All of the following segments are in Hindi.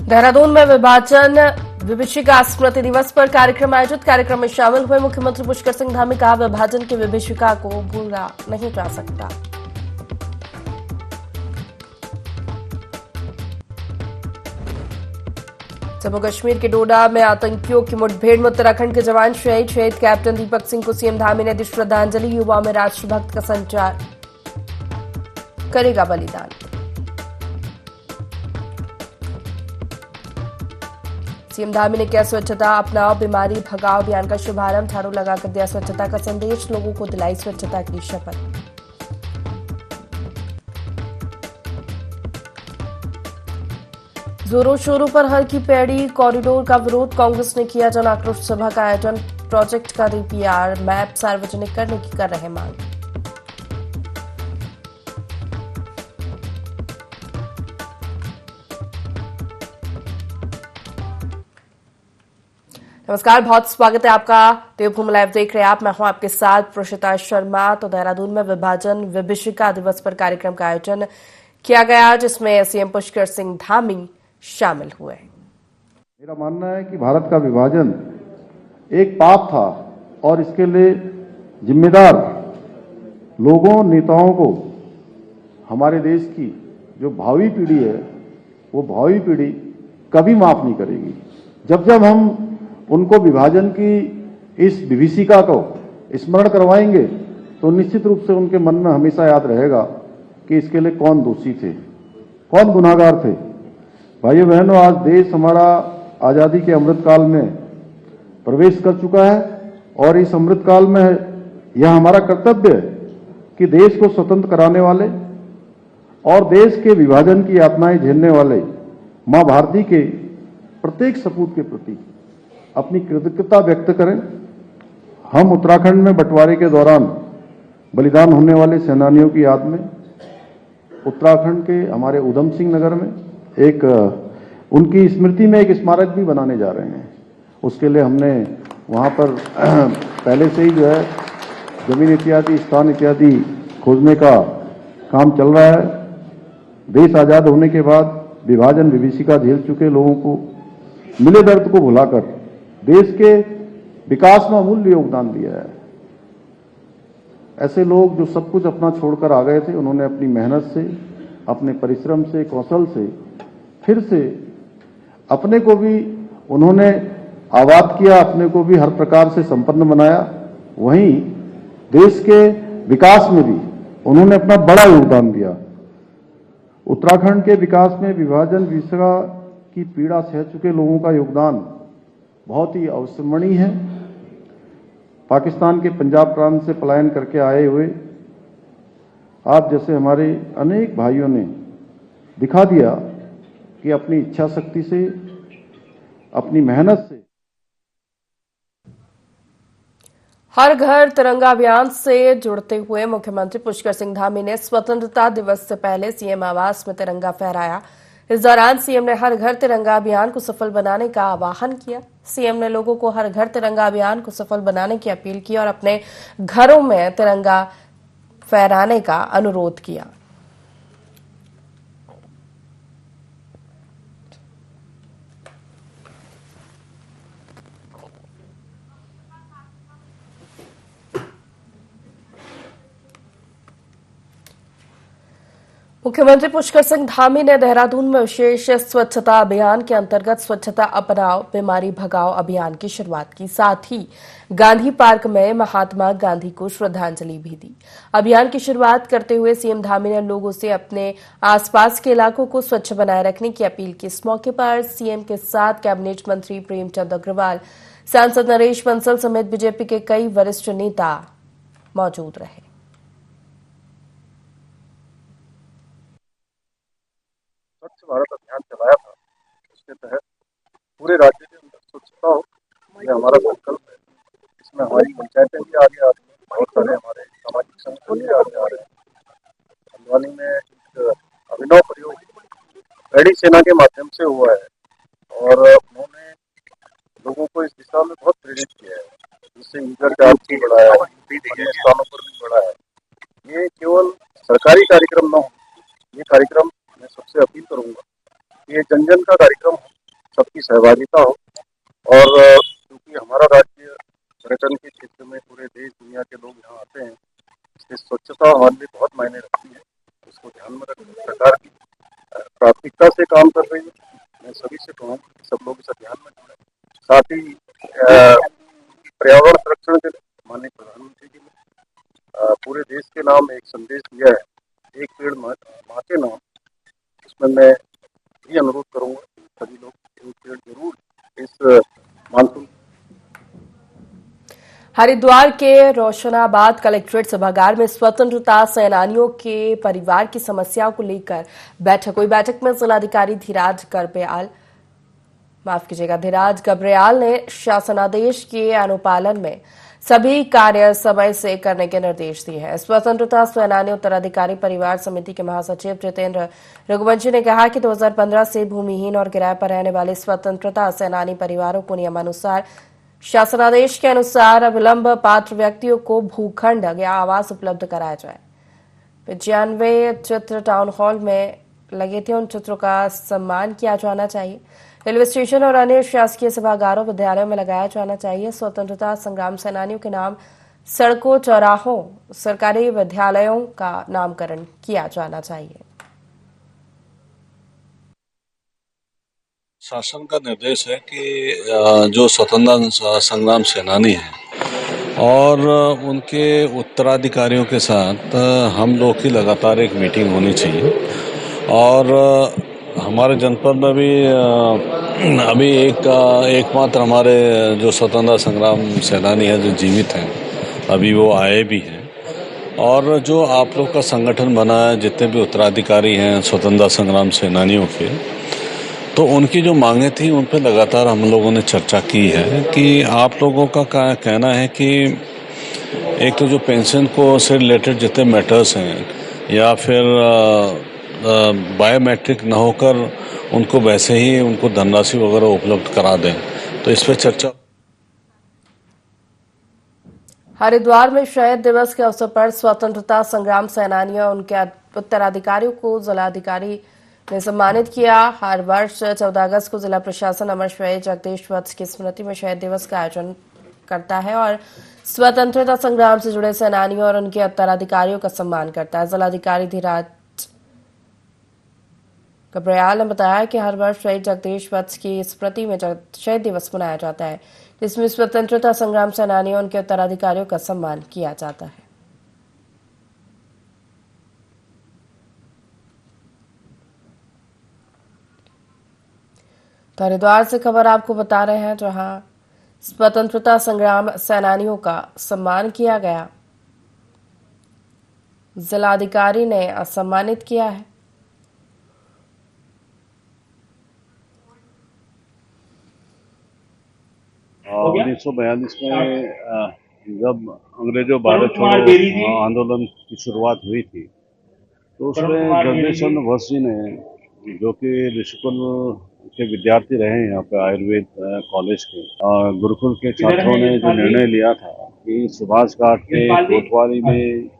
देहरादून में विभाजन विभीषिका स्मृति दिवस पर कार्यक्रम आयोजित। कार्यक्रम में शामिल हुए मुख्यमंत्री पुष्कर सिंह धामी। कहा, विभाजन की विभीषिका को भूला नहीं जा सकता। जम्मू कश्मीर के डोडा में आतंकियों की मुठभेड़ में उत्तराखंड के जवान शहीद। शहीद कैप्टन दीपक सिंह को सीएम धामी ने दी श्रद्धांजलि। युवा में राष्ट्रभक्त का संचार, करेगा बलिदान। सीएम धामी ने किया स्वच्छता अपनाओ बीमारी भगाओ अभियान का शुभारंभ। झाड़ू लगाकर दिया स्वच्छता का संदेश। लोगों को दिलाई स्वच्छता की शपथ। जोरों शोरों पर हर की पैड़ी कॉरिडोर का विरोध। कांग्रेस ने किया जन आक्रोश सभा का आयोजन। प्रोजेक्ट का डीपीआर मैप सार्वजनिक करने की कर रहे मांग। नमस्कार, बहुत स्वागत है आपका। देवभूमि लाइव देख रहे हैं आप। मैं हूं आपके साथ प्रोशिता शर्मा। तो देहरादून में विभाजन विभीषिका दिवस पर कार्यक्रम का आयोजन किया गया, जिसमें सीएम पुष्कर सिंह धामी शामिल हुए। मेरा मानना है कि भारत का विभाजन एक पाप था और इसके लिए जिम्मेदार लोगों नेताओं को हमारे देश की जो भावी पीढ़ी है वो भावी पीढ़ी कभी माफ नहीं करेगी। जब जब हम उनको विभाजन की इस विभीषिका को स्मरण करवाएंगे तो निश्चित रूप से उनके मन में हमेशा याद रहेगा कि इसके लिए कौन दोषी थे, कौन गुनाहगार थे। भाइयों बहनों, आज देश हमारा आजादी के अमृतकाल में प्रवेश कर चुका है और इस अमृतकाल में यह हमारा कर्तव्य है कि देश को स्वतंत्र कराने वाले और देश के विभाजन की यातनाएं झेलने वाले मां भारती के प्रत्येक सपूत के प्रति अपनी कृतज्ञता व्यक्त करें। हम उत्तराखंड में बंटवारे के दौरान बलिदान होने वाले सेनानियों की याद में उत्तराखंड के हमारे उधम सिंह नगर में एक उनकी स्मृति में एक स्मारक भी बनाने जा रहे हैं। उसके लिए हमने वहां पर पहले से ही जो है जमीन इत्यादि स्थान इत्यादि खोजने का काम चल रहा है। देश आजाद होने के बाद विभाजन विभीषिका झेल चुके लोगों को मिले दर्द को भुलाकर देश के विकास में अमूल्य योगदान दिया है। ऐसे लोग जो सब कुछ अपना छोड़कर आ गए थे, उन्होंने अपनी मेहनत से, अपने परिश्रम से, कौशल से फिर से अपने को भी उन्होंने आबाद किया, अपने को भी हर प्रकार से संपन्न बनाया। वहीं देश के विकास में भी उन्होंने अपना बड़ा योगदान दिया। उत्तराखंड के विकास में विभाजन विभीषिका की पीड़ा सह चुके लोगों का योगदान बहुत ही अविस्मरणीय है। पाकिस्तान के पंजाब प्रांत से पलायन करके आए हुए आप जैसे हमारे अनेक भाइयों ने दिखा दिया कि अपनी इच्छा शक्ति से, अपनी मेहनत से हर घर तिरंगा अभियान से जुड़ते हुए मुख्यमंत्री पुष्कर सिंह धामी ने स्वतंत्रता दिवस से पहले सीएम आवास में तिरंगा फहराया। इस दौरान सीएम ने हर घर तिरंगा अभियान को सफल बनाने का आह्वान किया। सीएम ने लोगों को हर घर तिरंगा अभियान को सफल बनाने की अपील की और अपने घरों में तिरंगा फहराने का अनुरोध किया। मुख्यमंत्री पुष्कर सिंह धामी ने देहरादून में विशेष स्वच्छता अभियान के अंतर्गत स्वच्छता अपनाओ बीमारी भगाओ अभियान की शुरुआत की। साथ ही गांधी पार्क में महात्मा गांधी को श्रद्धांजलि भी दी। अभियान की शुरुआत करते हुए सीएम धामी ने लोगों से अपने आसपास के इलाकों को स्वच्छ बनाए रखने की अपील की। इस मौके पर सीएम के साथ कैबिनेट मंत्री प्रेमचंद अग्रवाल, सांसद नरेश बंसल समेत बीजेपी के कई वरिष्ठ नेता मौजूद रहे। स्वच्छ भारत अभियान चलाया था, उसके तहत पूरे राज्य के अंदर स्वच्छता हो, ये हमारा संकल्प है। इसमें हमारी पंचायतें भी आगे आ रही हैं, बहुत सारे हमारे सामाजिक संगठन भी आगे आ रहे हैं। हल्द्वानी में एक अभिनव प्रयोग रेडी सेना के माध्यम से हुआ है और उन्होंने लोगों को इस दिशा में बहुत प्रेरित किया है, जिससे ईगर चार्ज भी बढ़ाया है, अन्य स्थानों पर भी बढ़ा है। ये केवल सरकारी कार्यक्रम न हो, ये कार्यक्रम मैं सबसे अपील करूंगा कि ये जन जन का कार्यक्रम हो सबकी सहभागिता हो। और क्योंकि हमारा राज्य पर्यटन के क्षेत्र में पूरे देश दुनिया के लोग यहाँ आते हैं, इसलिए स्वच्छता हमारे लिए बहुत मायने रखती है। उसको ध्यान में रखकर सरकार की प्राथमिकता से काम कर रही है। मैं सभी से कहूँगा कि सब लोग इसे ध्यान में रखें। साथ ही पर्यावरण संरक्षण के लिए माननीय प्रधानमंत्री जी ने पूरे देश के नाम एक संदेश दिया है, एक पेड़ माँ के नाम। उसमें मैं भी अनुरोध करूंगा कि सभी लोग एक पेड़ जरूर इस मानसून। हरिद्वार के रोशनाबाद कलेक्ट्रेट सभागार में स्वतंत्रता सेनानियों के परिवार की समस्याओं को लेकर बैठक हुई। बैठक में जिलाधिकारी धीराज गब्रियाल ने शासनादेश के अनुपालन में सभी कार्य समय से करने के निर्देश दिए हैं। स्वतंत्रता सेनानी उत्तराधिकारी परिवार समिति के महासचिव जितेंद्र रघुवंशी ने कहा कि 2015 से भूमिहीन और किराए पर रहने वाले स्वतंत्रता सेनानी परिवारों को नियमानुसार शासनादेश के अनुसार अविलंब पात्र व्यक्तियों को भूखंड या आवास उपलब्ध कराया जाए। 95 चित्र टाउन हॉल में लगे थे, उन चित्रों का सम्मान किया जाना चाहिए। रेलवे स्टेशन और अन्य शासकीय सभागारों विद्यालयों में लगाया जाना चाहिए। स्वतंत्रता संग्राम सेनानियों के नाम सड़कों, चौराहों, सरकारी विद्यालयों का नामकरण किया जाना चाहिए। शासन का निर्देश है कि जो स्वतंत्रता संग्राम सेनानी हैं और उनके उत्तराधिकारियों के साथ हम लोग की लगातार एक मीटिंग होनी चाहिए। और हमारे जनपद में भी अभी एकमात्र हमारे जो स्वतंत्रता संग्राम सेनानी है जो जीवित हैं, अभी वो आए भी हैं। और जो आप लोग का संगठन बना है, जितने भी उत्तराधिकारी हैं स्वतंत्रता संग्राम सेनानियों के, तो उनकी जो मांगे थी उन पर लगातार हम लोगों ने चर्चा की है कि आप लोगों का कहना है कि एक तो जो पेंशन को से रिलेटेड जितने मैटर्स हैं या फिर बायोमेट्रिक न होकर उनको वैसे ही उनको धनराशि वगैरह उपलब्ध करा दें, तो इस पर चर्चा। हरिद्वार में शहीद दिवस के अवसर पर स्वतंत्रता संग्राम सेनानियों और उनके उत्तराधिकारियों को जिलाधिकारी ने सम्मानित किया। हर वर्ष 14 अगस्त को जिला प्रशासन अमर शहीद जगदीश वत्स की स्मृति में शहीद दिवस का आयोजन करता है और स्वतंत्रता संग्राम से जुड़े सेनानियों और उनके उत्तराधिकारियों का सम्मान करता है। जिलाधिकारी धीराज गब्रियाल ने बताया कि हर वर्ष शहीद जगदीश वत्स की स्मृति में शहीद दिवस मनाया जाता है, जिसमें स्वतंत्रता संग्राम सेनानियों और उनके उत्तराधिकारियों का सम्मान किया जाता है। तो हरिद्वार से खबर आपको बता रहे हैं, जहां स्वतंत्रता संग्राम सेनानियों का सम्मान किया गया। जिलाधिकारी ने सम्मानित किया है। 1942 में जब अंग्रेजों भारत छोड़ो आंदोलन की शुरुआत हुई थी, तो उसमें जगदीश चंद्र वत्स जी ने, जो कि ऋषिकुल के विद्यार्थी रहे यहाँ पे आयुर्वेद कॉलेज के, गुरुकुल के छात्रों ने जो निर्णय लिया था कि सुभाष घाट के कोतवाली में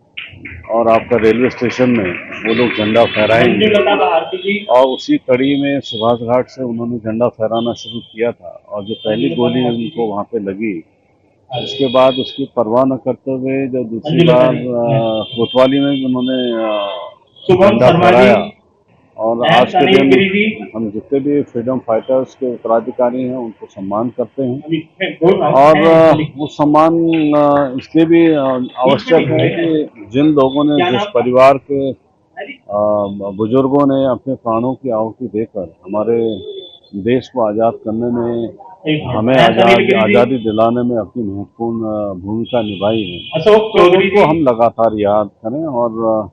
और आपका रेलवे स्टेशन में वो लोग झंडा फहराएंगे, और उसी कड़ी में सुभाष घाट से उन्होंने झंडा फहराना शुरू किया था। और जो पहली गोली उनको वहाँ पे लगी, उसके बाद उसकी परवाह न करते हुए जो दूसरी बार कोतवाली में भी उन्होंने झंडा फहराया। और आज के दिन हम जितने भी फ्रीडम फाइटर्स के उत्तराधिकारी हैं उनको सम्मान करते हैं। और वो सम्मान इसलिए भी आवश्यक है कि जिन लोगों ने, जिस परिवार के बुजुर्गों ने अपने प्राणों की आहुति देकर हमारे देश को आज़ाद करने में, हमें आज़ादी दिलाने में अपनी महत्वपूर्ण भूमिका निभाई है, तो उनको हम लगातार याद करें और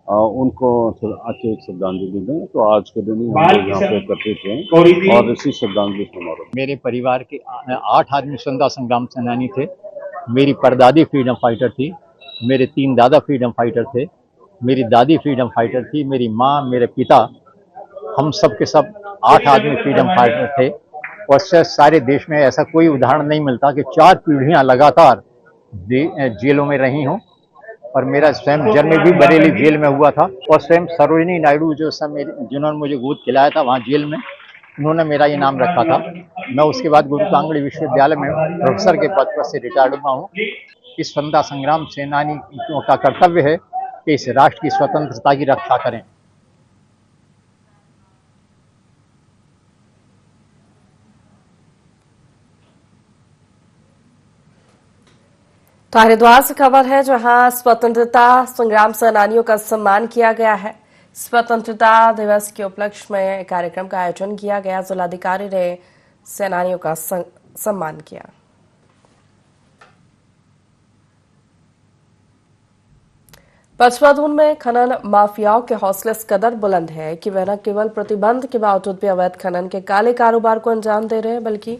उनको अच्छे श्रद्धांजलि दें। तो आज के दिन ही हम लोग यहाँ पे एकत्रित हैं और इसी श्रद्धांजलि समारोह। मेरे परिवार के 8 आदमी स्वतंत्रता संग्राम सेनानी थे। मेरी परदादी फ्रीडम फाइटर थी, मेरे 3 दादा फ्रीडम फाइटर थे, मेरी दादी फ्रीडम फाइटर थी, मेरी माँ, मेरे पिता, हम सब के सब 8 आदमी फ्रीडम फाइटर थे। और सारे देश में ऐसा कोई उदाहरण नहीं मिलता कि 4 पीढ़ियाँ लगातार जेलों में रही हों। और मेरा स्वयं जन्म भी बरेली जेल में हुआ था, और स्वयं सरोजिनी नायडू जो समय जिन्होंने मुझे गोद खिलाया था वहाँ जेल में, उन्होंने मेरा ये नाम रखा था। मैं उसके बाद गुरु कांगड़ी विश्वविद्यालय में प्रोफेसर के पद पर से रिटायर्ड हुआ हूँ। इस स्वतंत्रता संग्राम सेनानियों का कर्तव्य है कि इस राष्ट्र की स्वतंत्रता की रक्षा करें। तो हरिद्वार से खबर है, जहां स्वतंत्रता संग्राम सेनानियों का सम्मान किया गया है। स्वतंत्रता दिवस के उपलक्ष्य में कार्यक्रम का आयोजन किया गया। जिलाधिकारी ने सेनानियों का सम्मान किया। पचवाधून में खनन माफियाओं के हौसले इस कदर बुलंद है कि वह न केवल प्रतिबंध के बावजूद भी अवैध खनन के काले कारोबार को अंजाम दे रहे हैं, बल्कि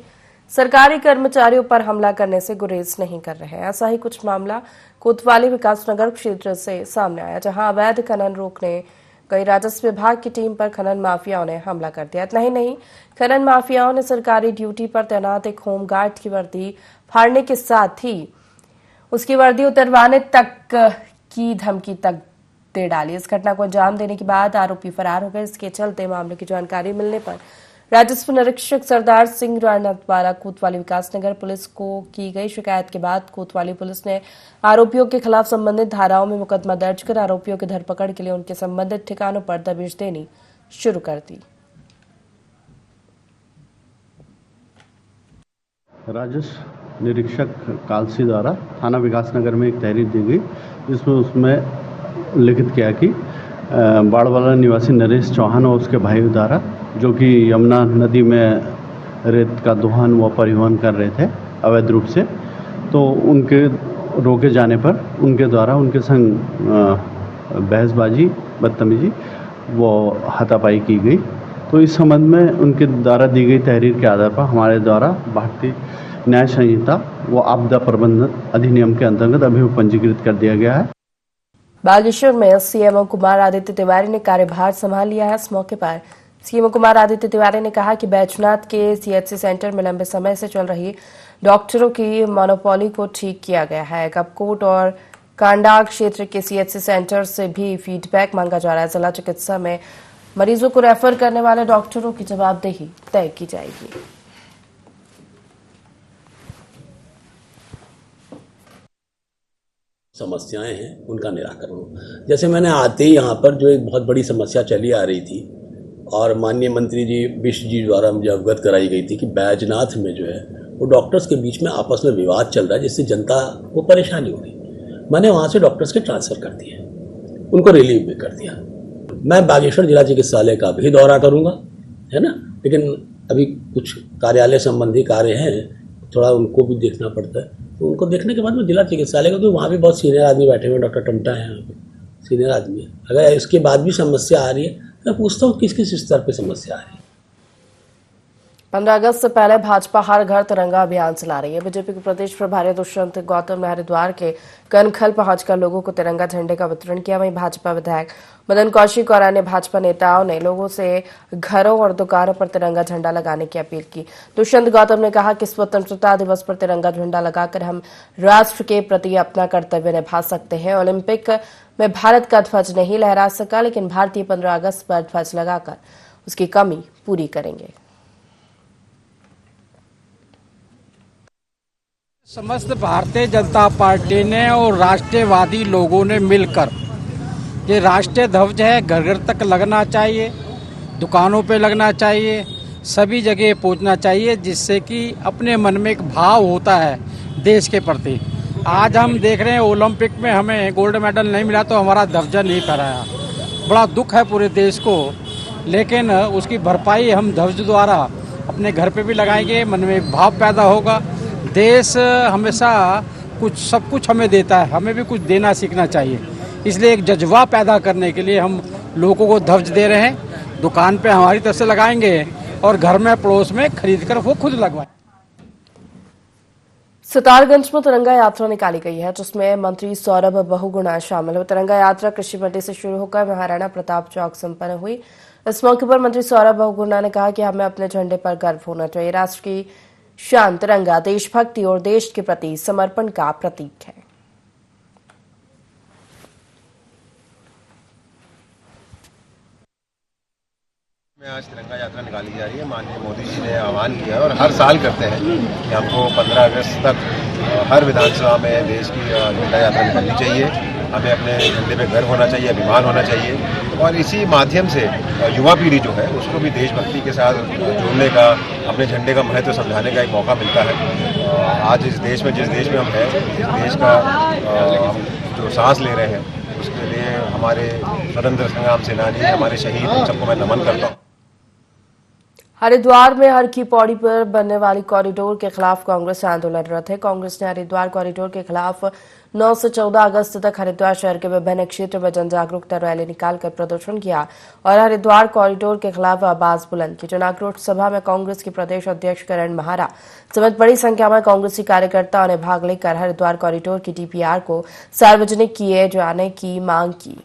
सरकारी कर्मचारियों पर हमला करने से गुरेज नहीं कर रहे हैं। ऐसा ही कुछ मामला कोतवाली विकासनगर क्षेत्र से सामने आया, जहां अवैध खनन रोकने गई राजस्व विभाग की टीम पर खनन माफियाओं ने हमला कर दिया। इतना ही नहीं, खनन माफियाओं ने सरकारी ड्यूटी पर तैनात एक होमगार्ड की वर्दी फाड़ने के साथ ही उसकी वर्दी उतरवाने तक की धमकी तक दे डाली। इस घटना को अंजाम देने के बाद आरोपी फरार हो गए। इसके चलते मामले की जानकारी मिलने पर राजस्व निरीक्षक सरदार सिंह राणा द्वारा कोतवाली विकासनगर पुलिस को की गई शिकायत के बाद कोतवाली पुलिस ने आरोपियों के खिलाफ संबंधित धाराओं में मुकदमा दर्ज कर आरोपियों की धरपकड़ के लिए उनके संबंधित ठिकानों पर दबिश देनी शुरू कर दी। राजस्व निरीक्षक कालसी द्वारा थाना विकासनगर में एक तहरीर दी गई, जिसमें उसमें लिखित किया कि बाड़वाला निवासी नरेश चौहान और उसके भाई द्वारा, जो कि यमुना नदी में रेत का दोहन व परिवहन कर रहे थे अवैध रूप से, तो उनके रोके जाने पर उनके द्वारा उनके संग बहसबाजी, बदतमीजी व हाथापाई की गई। तो इस संबंध में उनके द्वारा दी गई तहरीर के आधार पर हमारे द्वारा भारतीय न्याय संहिता व आपदा प्रबंधन अधिनियम के अंतर्गत अभियोग पंजीकृत कर दिया गया है। बागेश्वर में सीएम कुमार आदित्य तिवारी ने कार्यभार संभाल लिया है। इस मौके पर सीएम कुमार आदित्य तिवारी ने कहा कि बैजनाथ के सीएचसी सेंटर में लंबे समय से चल रही डॉक्टरों की मोनोपोली को ठीक किया गया है। कपकोट और कांडा क्षेत्र के सीएचसी सेंटर से भी फीडबैक मांगा जा रहा है। जिला चिकित्सा में मरीजों को रेफर करने वाले डॉक्टरों की जवाबदेही तय की जाएगी। समस्याएं हैं उनका निराकरण हो। जैसे मैंने आते ही यहाँ पर जो एक बहुत बड़ी समस्या चली आ रही थी और माननीय मंत्री जी बिष्ट जी द्वारा मुझे अवगत कराई गई थी कि बैजनाथ में जो है वो डॉक्टर्स के बीच में आपस में विवाद चल रहा है, जिससे जनता को परेशानी हो रही। मैंने वहाँ से डॉक्टर्स के ट्रांसफ़र कर दिए, उनको रिलीव भी कर दिया। मैं बागेश्वर जिला चिकित्सालय का भी दौरा करूँगा, है ना, लेकिन अभी कुछ कार्यालय संबंधी कार्य हैं, थोड़ा उनको भी देखना पड़ता है। तो उनको देखने के बाद मैं जिला चिकित्सालय का, तो वहाँ भी बहुत सीनियर आदमी बैठे हुए, डॉक्टर टमटा है यहाँ पे, सीनियर आदमी है। अगर इसके बाद भी समस्या आ रही है तो मैं पूछता हूँ किस किस स्तर पर समस्या आ रही है। 15 अगस्त से पहले भाजपा हर घर तिरंगा अभियान चला रही है। बीजेपी के प्रदेश प्रभारी दुष्यंत गौतम ने हरिद्वार के कनखल पहुंचकर लोगों को तिरंगा झंडे का वितरण किया। वहीं भाजपा विधायक मदन कौशिक और अन्य भाजपा नेताओं ने लोगों से घरों और दुकानों पर तिरंगा झंडा लगाने की अपील की। दुष्यंत गौतम ने कहा कि स्वतंत्रता दिवस पर तिरंगा झंडा लगाकर हम राष्ट्र के प्रति अपना कर्तव्य निभा सकते हैं। ओलंपिक में भारत का ध्वज नहीं लहरा सका, लेकिन भारतीय 15 अगस्त पर ध्वज लगाकर उसकी कमी पूरी करेंगे। समस्त भारतीय जनता पार्टी ने और राष्ट्रवादी लोगों ने मिलकर ये राष्ट्रीय ध्वज है, घर घर तक लगना चाहिए, दुकानों पे लगना चाहिए, सभी जगह पहुंचना चाहिए, जिससे कि अपने मन में एक भाव होता है देश के प्रति। आज हम देख रहे हैं ओलंपिक में हमें गोल्ड मेडल नहीं मिला तो हमारा ध्वज नहीं फहराया, बड़ा दुख है पूरे देश को, लेकिन उसकी भरपाई हम ध्वज द्वारा अपने घर पे भी लगाएंगे। मन में एक भाव पैदा होगा। देश हमेशा सब कुछ हमें देता है, हमें भी कुछ देना सीखना चाहिए। इसलिए एक जज्बा पैदा करने के लिए हम लोगों को ध्वज दे रहे हैं। दुकान पे हमारी तरफ से लगाएंगे और घर में पड़ोस में खरीद कर वो खुद लगवाएं। सितारगंज में तिरंगा यात्रा निकाली गई है, जिसमें मंत्री सौरभ बहुगुणा शामिल हुए। तिरंगा यात्रा कृषि मंडी से शुरू होकर महाराणा प्रताप चौक संपन्न हुई। इस मौके पर मंत्री सौरभ बहुगुणा ने कहा कि हमें अपने झंडे पर गर्व होना चाहिए। राष्ट्र की शान तिरंगा देशभक्ति और देश के प्रति समर्पण का प्रतीक है। में आज तिरंगा यात्रा निकाली जा रही है। माननीय मोदी जी ने आह्वान किया है और हर साल करते हैं कि हमको 15 अगस्त तक हर विधानसभा में देश की झंडा यात्रा निकलनी चाहिए। हमें अपने झंडे पे गर्व होना चाहिए, अभिमान होना चाहिए और इसी माध्यम से युवा पीढ़ी जो है उसको भी देशभक्ति के साथ जोड़ने का, अपने झंडे का महत्व समझाने का एक मौका मिलता है। आज इस देश में, जिस देश में हम हैं, इस देश का जो सांस ले रहे हैं उसके लिए हमारे स्वतंत्र संग्राम सेनानी, हमारे शहीद, उन सबको मैं नमन करता हूँ। हरिद्वार में हर की पौड़ी पर बनने वाली कॉरिडोर के खिलाफ कांग्रेस आंदोलनरत है। कांग्रेस ने हरिद्वार कॉरिडोर के खिलाफ 9 से 14 अगस्त तक हरिद्वार शहर के विभिन्न क्षेत्र में जन जागरूकता रैली निकालकर प्रदर्शन किया और हरिद्वार कॉरिडोर के खिलाफ आवाज बुलंद की। जन आक्रोश सभा में कांग्रेस के प्रदेश अध्यक्ष करण महारा समेत बड़ी संख्या में कांग्रेसी कार्यकर्ताओं ने भाग लेकर हरिद्वार कॉरिडोर की डीपीआर को सार्वजनिक किए जाने की मांग की।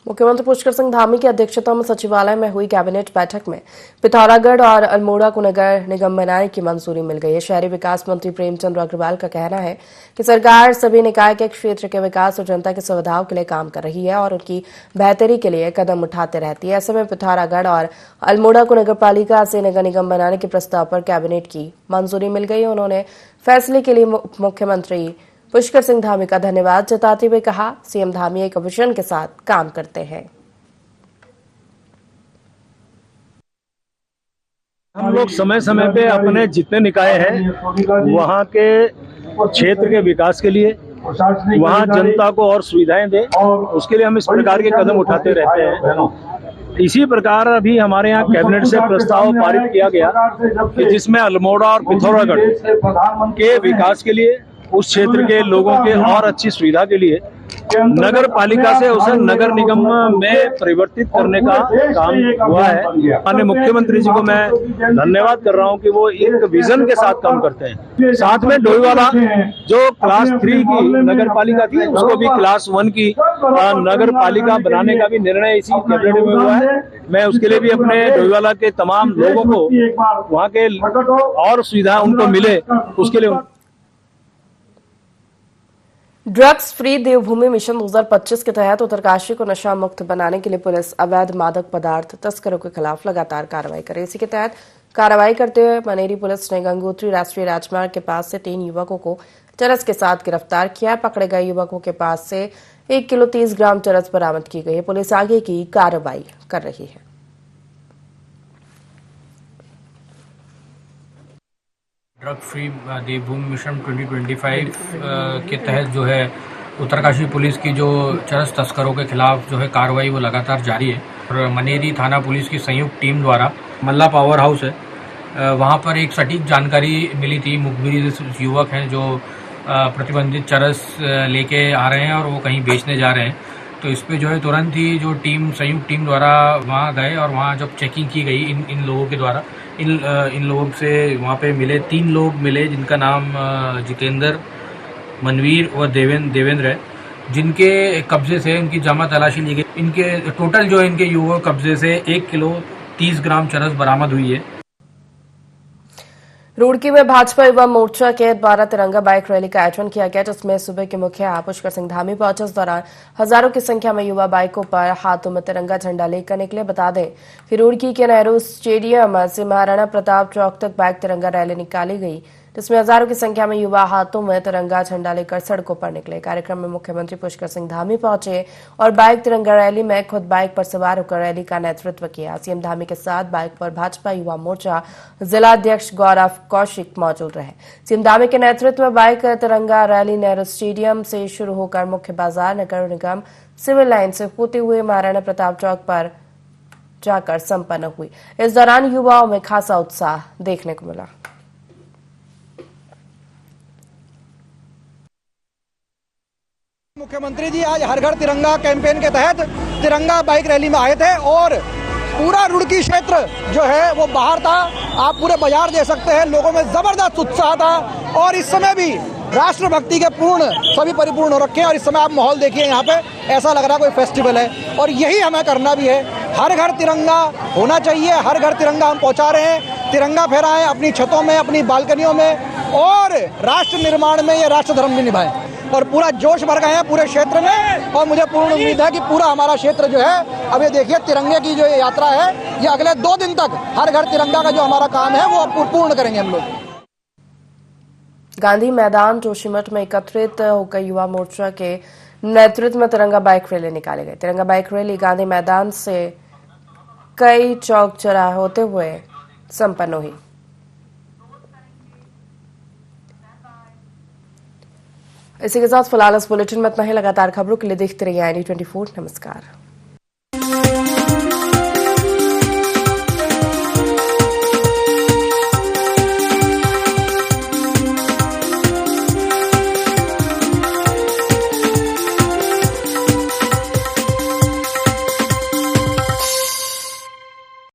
मुख्यमंत्री पुष्कर सिंह धामी की अध्यक्षता में सचिवालय में हुई कैबिनेट बैठक में पिथौरागढ़ और अल्मोड़ा को नगर निगम बनाने की मंजूरी मिल गई है। शहरी विकास मंत्री प्रेमचंद अग्रवाल का कहना है कि सरकार सभी निकाय के क्षेत्र के विकास और जनता की सुविधाओं के लिए काम कर रही है और उनकी बेहतरी के लिए कदम उठाते रहती है। ऐसे में पिथौरागढ़ और अल्मोड़ा को नगरपालिका से नगर निगम बनाने के प्रस्ताव पर कैबिनेट की मंजूरी मिल गई। उन्होंने फैसले के लिए मुख्यमंत्री पुष्कर सिंह धामी का धन्यवाद जताते हुए कहा, सीएम धामी एक विजन के साथ काम करते हैं। हम लोग समय समय पे अपने जितने निकाय हैं वहाँ के क्षेत्र के विकास के लिए, वहाँ जनता को और सुविधाएं दें, उसके लिए हम इस प्रकार के कदम उठाते रहते हैं। इसी प्रकार अभी हमारे यहाँ कैबिनेट से प्रस्ताव पारित किया गया कि जिसमें अल्मोड़ा और पिथौरागढ़ के विकास के लिए, उस क्षेत्र के लोगों के और अच्छी सुविधा के लिए नगर पालिका से उसे नगर निगम में परिवर्तित करने का काम हुआ है। माननीय मुख्यमंत्री जी को मैं धन्यवाद कर रहा हूं कि वो एक विजन के साथ काम करते हैं। साथ में डोईवाला जो क्लास 3 की नगर पालिका थी उसको भी क्लास 1 की नगर पालिका बनाने का भी निर्णय इसी कैबिनेट में हुआ है। मैं उसके लिए भी अपने डोईवाला के तमाम लोगों को वहाँ के और सुविधा उनको मिले उसके लिए। ड्रग्स फ्री देवभूमि मिशन 2025 के तहत उत्तरकाशी को नशा मुक्त बनाने के लिए पुलिस अवैध मादक पदार्थ तस्करों के खिलाफ लगातार कार्रवाई करे। इसी के तहत कार्रवाई करते हुए मनेरी पुलिस ने गंगोत्री राष्ट्रीय राजमार्ग के पास से 3 युवकों को चरस के साथ गिरफ्तार किया। पकड़े गए युवकों के पास से 1 किलो 30 ग्राम चरस बरामद की गई है। पुलिस आगे की कार्रवाई कर रही है। ड्रग फ्री देवभूमि मिशन 2025 के तहत जो है उत्तरकाशी पुलिस की जो चरस तस्करों के खिलाफ जो है कार्रवाई वो लगातार जारी है। और मनेरी थाना पुलिस की संयुक्त टीम द्वारा मल्ला पावर हाउस है, वहाँ पर एक सटीक जानकारी मिली थी। मुखबिरी से युवक हैं जो प्रतिबंधित चरस लेके आ रहे हैं और वो कहीं बेचने जा रहे हैं। तो इस पे जो है तुरंत ही जो टीम, संयुक्त टीम द्वारा वहाँ गए और वहाँ जब चेकिंग की गई इन लोगों के द्वारा, इन लोगों से वहाँ पे मिले 3 लोग मिले जिनका नाम जितेंद्र, मनवीर और देवेंद्र है, जिनके कब्जे से उनकी जमा तलाशी ली गई। इनके टोटल जो इनके युवक कब्जे से 1 किलो 30 ग्राम चरस बरामद हुई है। रुड़की में भाजपा युवा मोर्चा के द्वारा तिरंगा बाइक रैली का आयोजन किया गया, जिसमें सुबह के मुखिया पुष्कर सिंह धामी पहुंचे। इस दौरान हजारों की संख्या में युवा बाइकों पर हाथों में तिरंगा झंडा लेकर निकले। बता दें कि रुड़की के नेहरू स्टेडियम से महाराणा प्रताप चौक तक बाइक तिरंगा रैली निकाली गई, जिसमें हजारों की संख्या में युवा हाथों में तिरंगा झंडा लेकर सड़कों पर निकले। कार्यक्रम में मुख्यमंत्री पुष्कर सिंह धामी पहुंचे और बाइक तिरंगा रैली में खुद बाइक पर सवार होकर रैली का नेतृत्व किया। सीएम धामी के साथ बाइक पर भाजपा युवा मोर्चा जिला अध्यक्ष गौरव कौशिक मौजूद रहे। सीएम धामी के नेतृत्व में बाइक तिरंगा रैली नेहरू स्टेडियम से शुरू होकर मुख्य बाजार, नगर निगम, सिविल लाइन से होते हुए महाराणा प्रताप चौक पर जाकर संपन्न हुई। इस दौरान युवाओं में खासा उत्साह देखने को मिला। मुख्यमंत्री जी आज हर घर तिरंगा कैंपेन के तहत तिरंगा बाइक रैली में आए थे और पूरा रुड़की क्षेत्र जो है वो बाहर था। आप पूरे बाजार देख सकते हैं, लोगों में जबरदस्त उत्साह था और इस समय भी राष्ट्रभक्ति के पूर्ण सभी परिपूर्ण हो रखे हैं। और इस समय आप माहौल देखिए, यहाँ पे ऐसा लग रहा है कोई फेस्टिवल है और यही हमें करना भी है। हर घर तिरंगा होना चाहिए, हर घर तिरंगा हम पहुँचा रहे हैं। तिरंगा फहराएं अपनी छतों में, अपनी बालकनियों में और राष्ट्र निर्माण में ये राष्ट्र धर्म भी निभाएं। और पूरा जोश भर गए हैं पूरे क्षेत्र में और मुझे पूर्ण उम्मीद है कि पूरा हमारा क्षेत्र जो है, अब ये देखिए तिरंगे की जो ये यात्रा है, ये अगले 2 दिन तक हर घर तिरंगा का जो हमारा काम है वो पूर्ण करेंगे हम लोग। गांधी मैदान जोशीमठ में एकत्रित होकर युवा मोर्चा के नेतृत्व में तिरंगा बाइक रैली निकाली गई। तिरंगा बाइक रैली गांधी मैदान से कई चौक चौराहे होते हुए संपन्न हुई। इसी के साथ फिलहाल इस बुलेटिन में इतना ही। लगातार खबरों के लिए देखते रहिए IND24। नमस्कार।